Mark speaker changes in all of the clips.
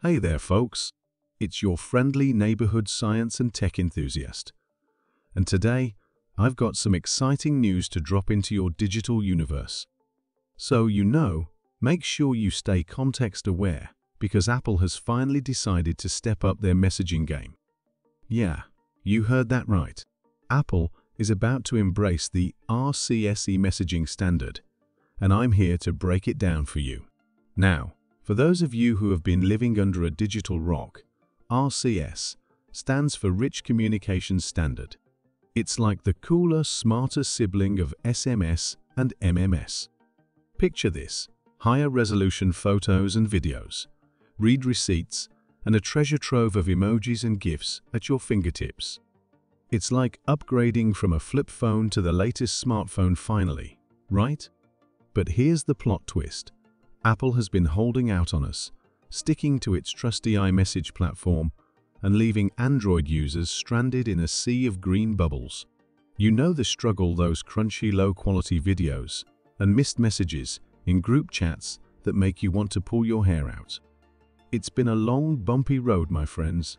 Speaker 1: Hey there, folks. It's your friendly neighborhood science and tech enthusiast. And today, I've got some exciting news to drop into your digital universe. So, make sure you stay context aware because Apple has finally decided to step up their messaging game. Yeah, you heard that right. Apple is about to embrace the RCS messaging standard, and I'm here to break it down for you. Now, for those of you who have been living under a digital rock, RCS stands for Rich Communications Standard. It's like the cooler, smarter sibling of SMS and MMS. Picture this: higher resolution photos and videos, read receipts, and a treasure trove of emojis and GIFs at your fingertips. It's like upgrading from a flip phone to the latest smartphone finally, right? But here's the plot twist. Apple has been holding out on us, sticking to its trusty iMessage platform and leaving Android users stranded in a sea of green bubbles. You know the struggle, those crunchy low-quality videos and missed messages in group chats that make you want to pull your hair out. It's been a long, bumpy road, my friends.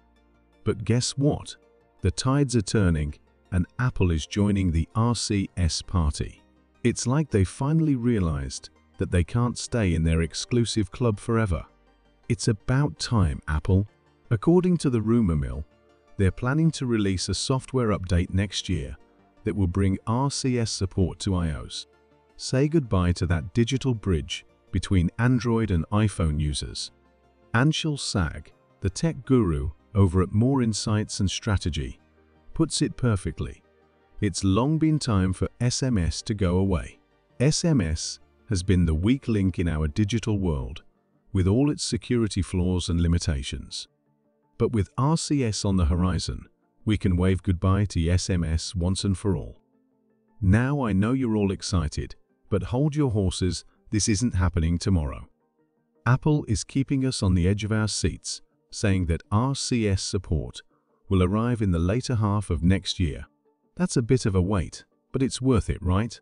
Speaker 1: But guess what? The tides are turning and Apple is joining the RCS party. It's like they finally realized that they can't stay in their exclusive club forever. It's about time, Apple. According to the rumor mill, they're planning to release a software update next year that will bring RCS support to iOS. Say goodbye to that digital bridge between Android and iPhone users. Anshul Sag, the tech guru over at More Insights and Strategy, puts it perfectly. It's long been time for SMS to go away. SMS has been the weak link in our digital world, with all its security flaws and limitations. But with RCS on the horizon, we can wave goodbye to SMS once and for all. Now I know you're all excited, but hold your horses, this isn't happening tomorrow. Apple is keeping us on the edge of our seats, saying that RCS support will arrive in the later half of next year. That's a bit of a wait, but it's worth it, right?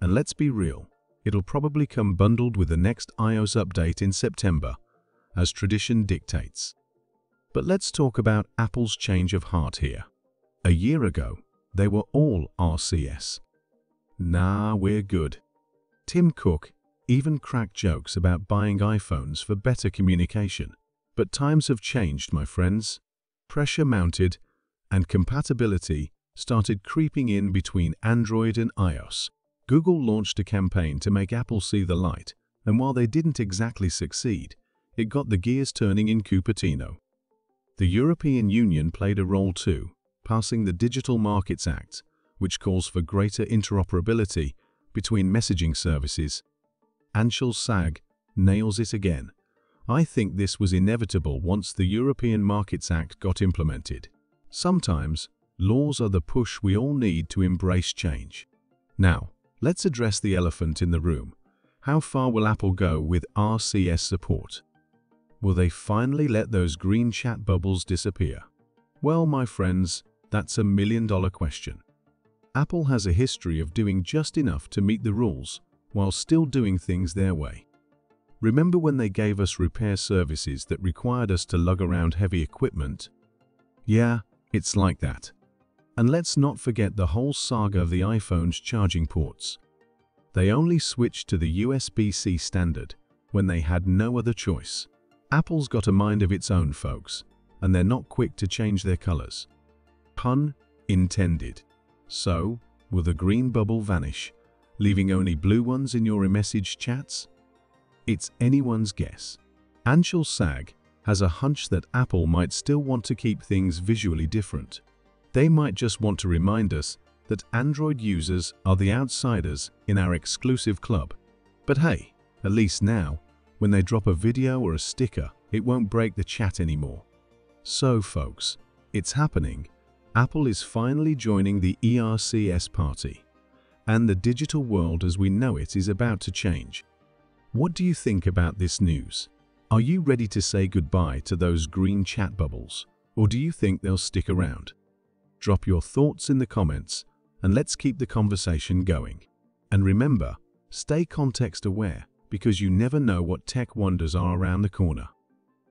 Speaker 1: And let's be real, it'll probably come bundled with the next iOS update in September, as tradition dictates. But let's talk about Apple's change of heart here. A year ago, they were all RCS. Nah, we're good. Tim Cook even cracked jokes about buying iPhones for better communication. But times have changed, my friends. Pressure mounted, and compatibility started creeping in between Android and iOS. Google launched a campaign to make Apple see the light, and while they didn't exactly succeed, it got the gears turning in Cupertino. The European Union played a role too, passing the Digital Markets Act, which calls for greater interoperability between messaging services. Anshul Sag nails it again. I think this was inevitable once the European Markets Act got implemented. Sometimes, laws are the push we all need to embrace change. Now, let's address the elephant in the room. How far will Apple go with RCS support? Will they finally let those green chat bubbles disappear? Well, my friends, that's a million-dollar question. Apple has a history of doing just enough to meet the rules while still doing things their way. Remember when they gave us repair services that required us to lug around heavy equipment? Yeah, it's like that. And let's not forget the whole saga of the iPhone's charging ports. They only switched to the USB-C standard when they had no other choice. Apple's got a mind of its own, folks, and they're not quick to change their colors. Pun intended. So, will the green bubble vanish, leaving only blue ones in your iMessage chats? It's anyone's guess. Anshul Sag has a hunch that Apple might still want to keep things visually different. They might just want to remind us that Android users are the outsiders in our exclusive club. But hey, at least now, when they drop a video or a sticker, it won't break the chat anymore. So folks, it's happening. Apple is finally joining the RCS party, and the digital world as we know it is about to change. What do you think about this news? Are you ready to say goodbye to those green chat bubbles, or do you think they'll stick around? Drop your thoughts in the comments, and let's keep the conversation going. And remember, stay context aware, because you never know what tech wonders are around the corner.